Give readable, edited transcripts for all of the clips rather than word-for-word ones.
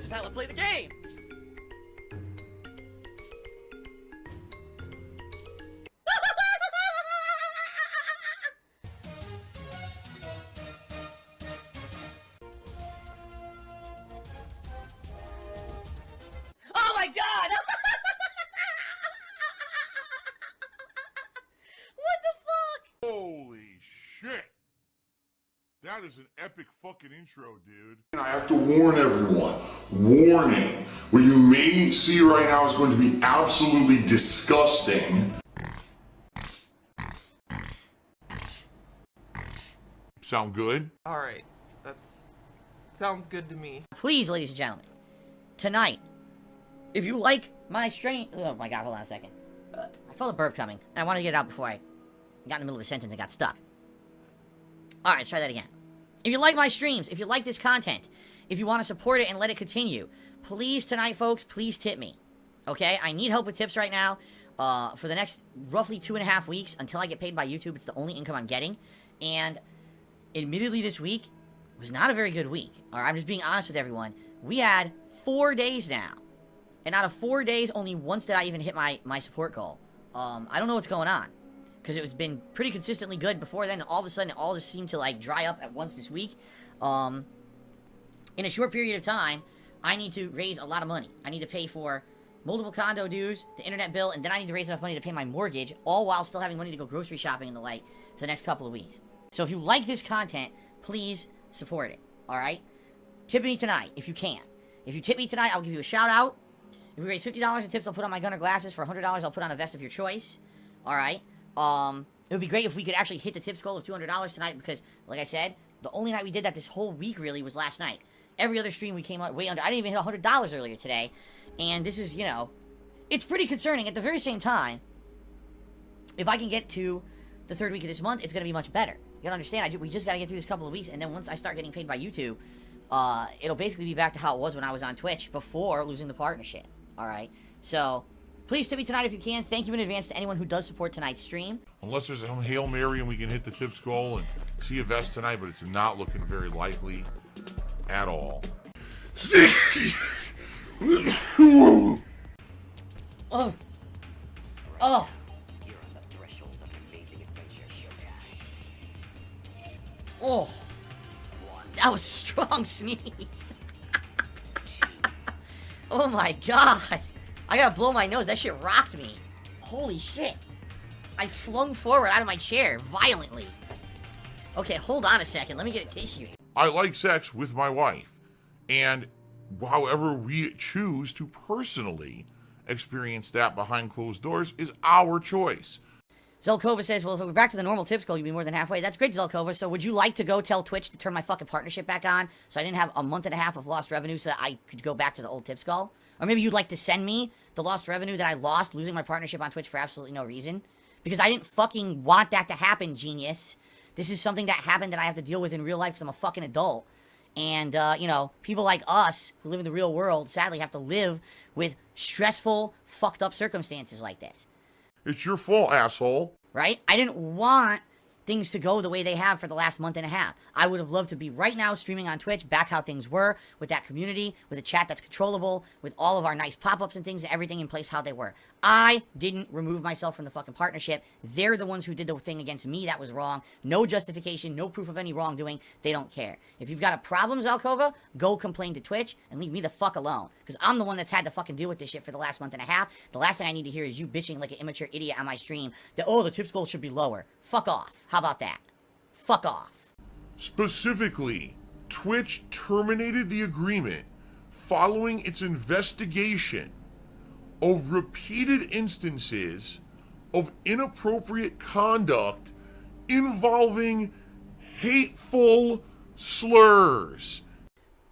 This is how I play the game! Oh my god! What the fuck? Holy shit! That is an epic fucking intro, dude. And I have to warn everyone. Warning. What you may see right now is going to be absolutely disgusting. Sound good? Alright, sounds good to me. Please, ladies and gentlemen, tonight, if you like my stream... Oh my god, hold on a second. I felt a burp coming, and I wanted to get it out before I got in the middle of a sentence and got stuck. Alright, let's try that again. If you like my streams, if you like this content, if you want to support it and let it continue, please tonight, folks, please tip me. Okay? I need help with tips right now. For the next roughly 2.5 weeks until I get paid by YouTube. It's the only income I'm getting. And admittedly, this week was not a very good week. Alright, I'm just being honest with everyone. We had 4 days now. And out of 4 days, only once did I even hit my support goal. I don't know what's going on. Because it was been pretty consistently good before then, and all of a sudden it all just seemed to like dry up at once this week. In a short period of time, I need to raise a lot of money. I need to pay for multiple condo dues, the internet bill, and then I need to raise enough money to pay my mortgage, all while still having money to go grocery shopping and the like for the next couple of weeks. So if you like this content, please support it, alright? Tip me tonight, if you can. If you tip me tonight, I'll give you a shout out. If we raise $50 in tips, I'll put on my Gunner glasses. For $100, I'll put on a vest of your choice. Alright? It would be great if we could actually hit the tips goal of $200 tonight because, like I said, the only night we did that this whole week, really, was last night. Every other stream we came out way under. I didn't even hit $100 earlier today. And this is, you know, it's pretty concerning. At the very same time, if I can get to the 3rd week of this month, it's going to be much better. You gotta understand, we just gotta get through this couple of weeks, and then once I start getting paid by YouTube, it'll basically be back to how it was when I was on Twitch before losing the partnership. Alright? So, please tip me tonight if you can. Thank you in advance to anyone who does support tonight's stream. Unless there's some Hail Mary and we can hit the tips goal and see a vest tonight, but it's not looking very likely at all. Oh. Oh. Oh. That was a strong sneeze. Oh my god. I gotta blow my nose. That shit rocked me. Holy shit. I flung forward out of my chair violently. Okay, hold on a second. Let me get a tissue. I like sex with my wife. And however we choose to personally experience that behind closed doors is our choice. Zelkova says, well, if we're back to the normal tips goal, you'd be more than halfway. That's great, Zelkova. So would you like to go tell Twitch to turn my fucking partnership back on so I didn't have a month and a half of lost revenue so that I could go back to the old tips goal? Or maybe you'd like to send me the lost revenue that I lost losing my partnership on Twitch for absolutely no reason? Because I didn't fucking want that to happen, genius. This is something that happened that I have to deal with in real life because I'm a fucking adult. And, you know, people like us who live in the real world sadly have to live with stressful, fucked up circumstances like this. It's your fault, asshole. Right? I didn't want things to go the way they have for the last month and a half. I would have loved to be right now streaming on Twitch, back how things were, with that community, with a chat that's controllable, with all of our nice pop-ups and things, everything in place how they were. I didn't remove myself from the fucking partnership. They're the ones who did the thing against me that was wrong. No justification, no proof of any wrongdoing. They don't care. If you've got a problem, Zalkova, go complain to Twitch and leave me the fuck alone. Because I'm the one that's had to fucking deal with this shit for the last month and a half. The last thing I need to hear is you bitching like an immature idiot on my stream that, oh, the tips goal should be lower. Fuck off. How about that? Fuck off. Specifically, Twitch terminated the agreement following its investigation of repeated instances of inappropriate conduct involving hateful slurs.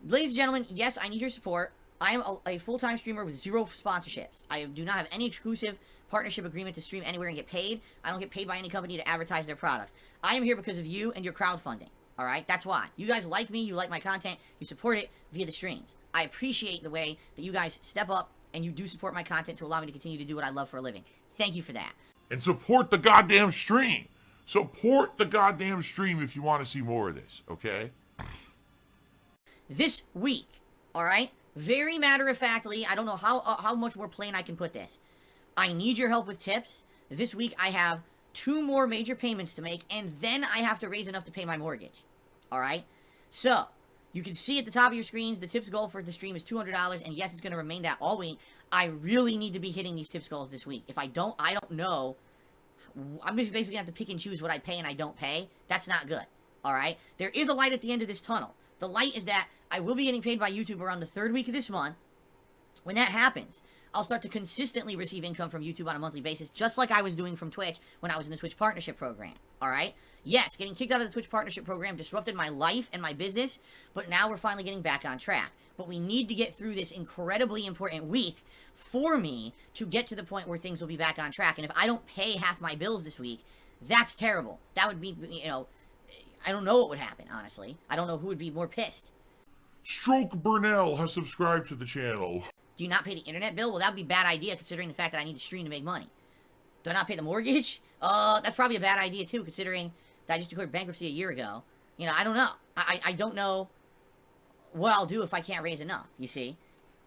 Ladies and gentlemen, yes, I need your support. I am a full-time streamer with 0 sponsorships. I do not have any exclusive partnership agreement to stream anywhere and get paid. I don't get paid by any company to advertise their products. I am here because of you and your crowdfunding. Alright? That's why. You guys like me, you like my content, you support it via the streams. I appreciate the way that you guys step up and you do support my content to allow me to continue to do what I love for a living. Thank you for that. And support the goddamn stream. Support the goddamn stream if you want to see more of this, okay? This week, alright, very matter-of-factly, I don't know how much more plain I can put this. I need your help with tips. This week I have 2 more major payments to make, and then I have to raise enough to pay my mortgage. Alright? So, you can see at the top of your screens, the tips goal for the stream is $200, and yes, it's going to remain that all week. I really need to be hitting these tips goals this week. If I don't know. I'm just basically going to have to pick and choose what I pay and I don't pay. That's not good. Alright? There is a light at the end of this tunnel. The light is that I will be getting paid by YouTube around the 3rd week of this month. When that happens, I'll start to consistently receive income from YouTube on a monthly basis, just like I was doing from Twitch when I was in the Twitch Partnership Program. Alright? Yes, getting kicked out of the Twitch Partnership Program disrupted my life and my business, but now we're finally getting back on track. But we need to get through this incredibly important week for me to get to the point where things will be back on track. And if I don't pay half my bills this week, that's terrible. That would be, you know, I don't know what would happen, honestly. I don't know who would be more pissed. Stroke Burnell has subscribed to the channel. Do you not pay the internet bill? Well, that would be a bad idea considering the fact that I need to stream to make money. Do I not pay the mortgage? That's probably a bad idea too, considering that I just declared bankruptcy a year ago. You know, I don't know. I don't know what I'll do if I can't raise enough, you see?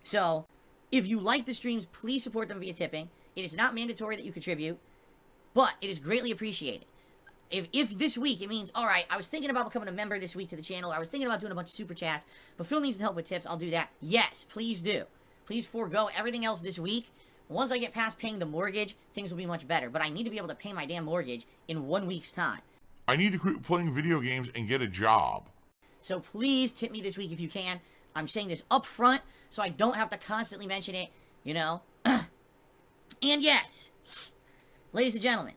So, if you like the streams, please support them via tipping. It is not mandatory that you contribute, but it is greatly appreciated. If this week it means, alright, I was thinking about becoming a member this week to the channel, I was thinking about doing a bunch of super chats, but Phil needs help with tips, I'll do that. Yes, please do. Please forego everything else this week. Once I get past paying the mortgage, things will be much better. But I need to be able to pay my damn mortgage in 1 week's time. I need to quit playing video games and get a job. So please tip me this week if you can. I'm saying this up front so I don't have to constantly mention it, you know. And yes, ladies and gentlemen,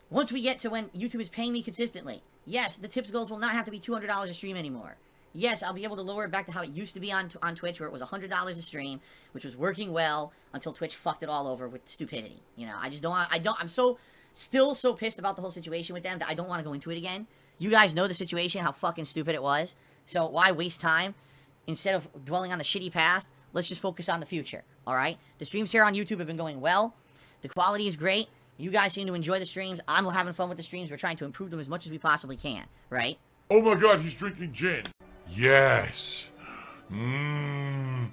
once we get to when YouTube is paying me consistently, yes, the tips goals will not have to be $200 a stream anymore. Yes, I'll be able to lower it back to how it used to be on Twitch, where it was $100 a stream, which was working well until Twitch fucked it all over with stupidity. You know, I just don't want, I'm still so pissed about the whole situation with them that I don't want to go into it again. You guys know the situation, how fucking stupid it was. So why waste time? Instead of dwelling on the shitty past, let's just focus on the future, alright? The streams here on YouTube have been going well. The quality is great. You guys seem to enjoy the streams. I'm having fun with the streams. We're trying to improve them as much as we possibly can, right? Oh my god, he's drinking gin. Yes. And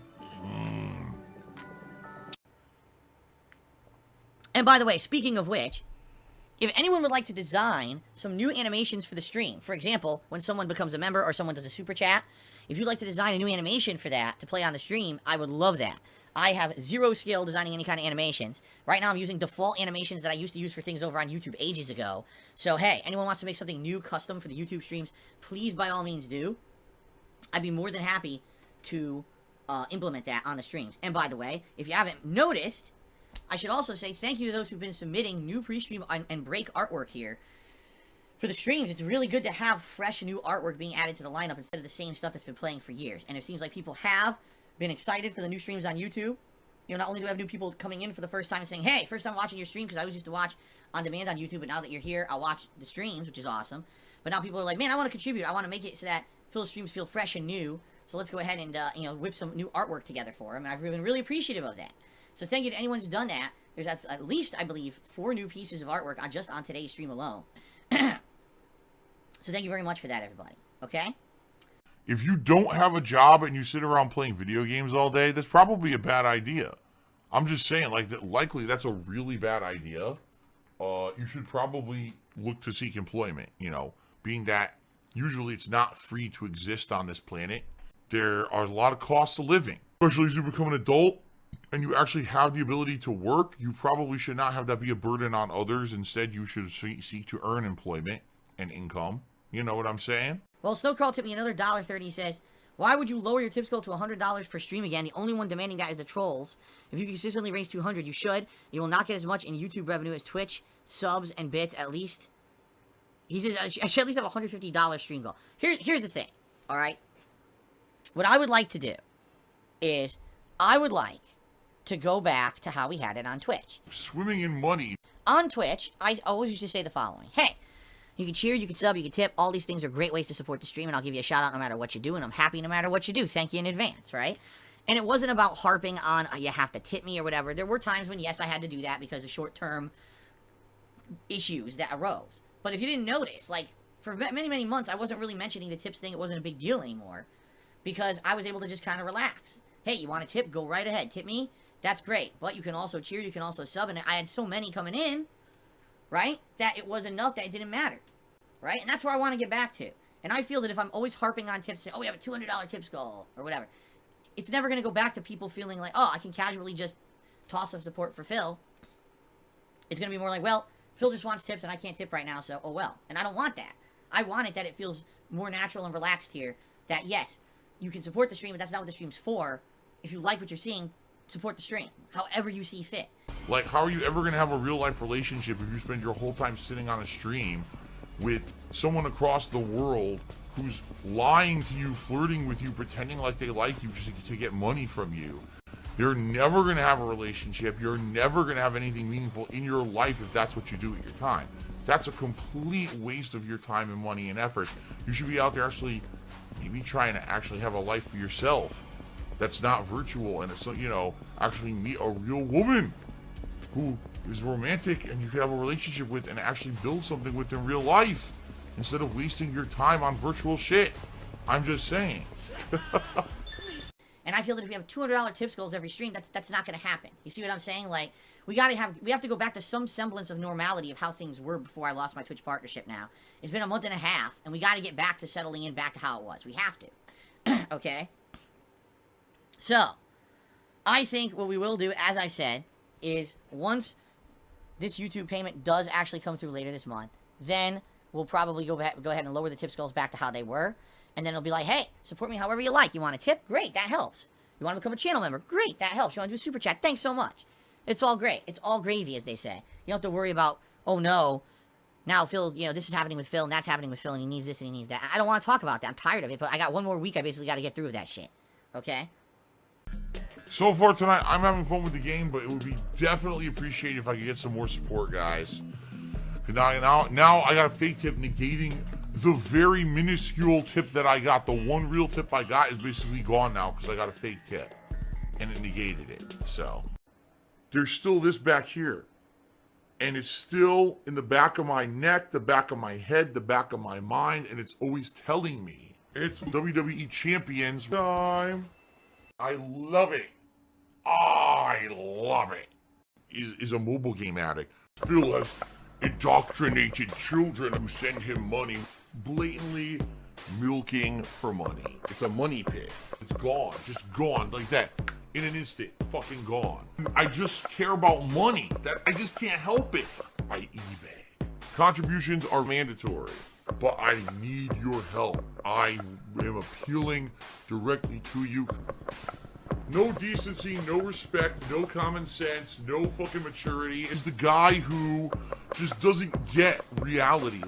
by the way, speaking of which, if anyone would like to design some new animations for the stream, for example, when someone becomes a member or someone does a super chat, if you'd like to design a new animation for that to play on the stream, I would love that. I have zero skill designing any kind of animations. Right now I'm using default animations that I used to use for things over on YouTube ages ago. So hey, anyone wants to make something new, custom for the YouTube streams, please by all means do. I'd be more than happy to implement that on the streams. And by the way, if you haven't noticed, I should also say thank you to those who've been submitting new pre-stream and break artwork here. For the streams, it's really good to have fresh new artwork being added to the lineup instead of the same stuff that's been playing for years. And it seems like people have been excited for the new streams on YouTube. You know, not only do I have new people coming in for the first time and saying, hey, first time watching your stream, because I always used to watch on demand on YouTube, but now that you're here, I'll watch the streams, which is awesome. But now people are like, man, I want to contribute. I want to make it so that Phil's streams feel fresh and new. So let's go ahead and, you know, whip some new artwork together for him. And I've been really appreciative of that. So thank you to anyone who's done that. There's at least, I believe, 4 new pieces of artwork just on today's stream alone. So thank you very much for that, everybody. Okay? If you don't have a job and you sit around playing video games all day, that's probably a bad idea. I'm just saying, like, likely that's a really bad idea. You should probably look to seek employment, you know, being that usually it's not free to exist on this planet. There are a lot of costs of living, especially as you become an adult and you actually have the ability to work. You probably should not have that be a burden on others. Instead, you should seek to earn employment and income. You know what I'm saying? Well, Snowcrawl tipped me another $1.30. He says, why would you lower your tips goal to $100 per stream again? The only one demanding that is the trolls. If you consistently raise 200, you should. You will not get as much in YouTube revenue as Twitch, subs, and bits, at least. He says, I should at least have a $150 stream goal. Here's the thing, alright? What I would like to do is, I would like to go back to how we had it on Twitch. Swimming in money. On Twitch, I always used to say the following. Hey, you can cheer, you can sub, you can tip. All these things are great ways to support the stream, and I'll give you a shout out no matter what you do, and I'm happy no matter what you do. Thank you in advance, right? And it wasn't about harping on, you have to tip me or whatever. There were times when, yes, I had to do that because of short-term issues that arose. But if you didn't notice, like, for many, many months, I wasn't really mentioning the tips thing. It wasn't a big deal anymore because I was able to just kind of relax. hey, you want a tip? Go right ahead. Tip me. That's great. But you can also cheer. You can also sub. And I had so many coming in, right, that it was enough that it didn't matter, right? And that's where I want to get back to. And I feel that if I'm always harping on tips, saying, oh, we have a $200 tips goal, or whatever, it's never going to go back to people feeling like, oh, I can casually just toss some support for Phil. It's going to be more like, well, Phil just wants tips and I can't tip right now, so oh well. And I don't want that. I want it that it feels more natural and relaxed here, that yes, you can support the stream, but that's not what the stream's for. If you like what you're seeing, support the stream, however you see fit. Like, how are you ever going to have a real-life relationship if you spend your whole time sitting on a stream with someone across the world who's lying to you, flirting with you, pretending like they like you just to get money from you? You're never going to have a relationship. You're never going to have anything meaningful in your life if that's what you do with your time. That's a complete waste of your time and money and effort. You should be out there actually maybe trying to actually have a life for yourself that's not virtual, and it's, you know, actually meet a real woman who is romantic and you can have a relationship with and actually build something with in real life instead of wasting your time on virtual shit. I'm just saying. And I feel that if we have $200 tips goals every stream, that's not going to happen. You see what I'm saying? Like, we have to go back to some semblance of normality of how things were before I lost my Twitch partnership now. It's been a month and a half, and we got to get back to settling in back to how it was. We have to. Okay? So, I think what we will do, as I said, is once this YouTube payment does actually come through later this month, then we'll probably go ahead and lower the tips goals back to how they were. And then it'll be like, hey, support me however you like. You want a tip? Great, that helps. You want to become a channel member? Great, that helps. You want to do a super chat? Thanks so much. It's all great. It's all gravy, as they say. You don't have to worry about, oh no, now Phil, you know, this is happening with Phil, and that's happening with Phil, and he needs this and he needs that. I don't want to talk about that. I'm tired of it, but I got one more week I basically got to get through with that shit. Okay? So far tonight, I'm having fun with the game, but it would be definitely appreciated if I could get some more support, guys. Now I got a fake tip negating the very minuscule tip that I got. The one real tip I got is basically gone now because I got a fake tip. And it negated it. So, there's still this back here. And it's still in the back of my neck, the back of my head, the back of my mind, and it's always telling me it's WWE Champions time. I love it. I love it. Is a mobile game addict. Phil has indoctrinated children who send him money, blatantly milking for money. It's a money pit. It's gone, just gone like that. In an instant, fucking gone. I just care about money. That I just can't help it. I eBay. Contributions are mandatory, but I need your help. I am appealing directly to you. No decency, no respect, no common sense, no fucking maturity. Is the guy who just doesn't get reality.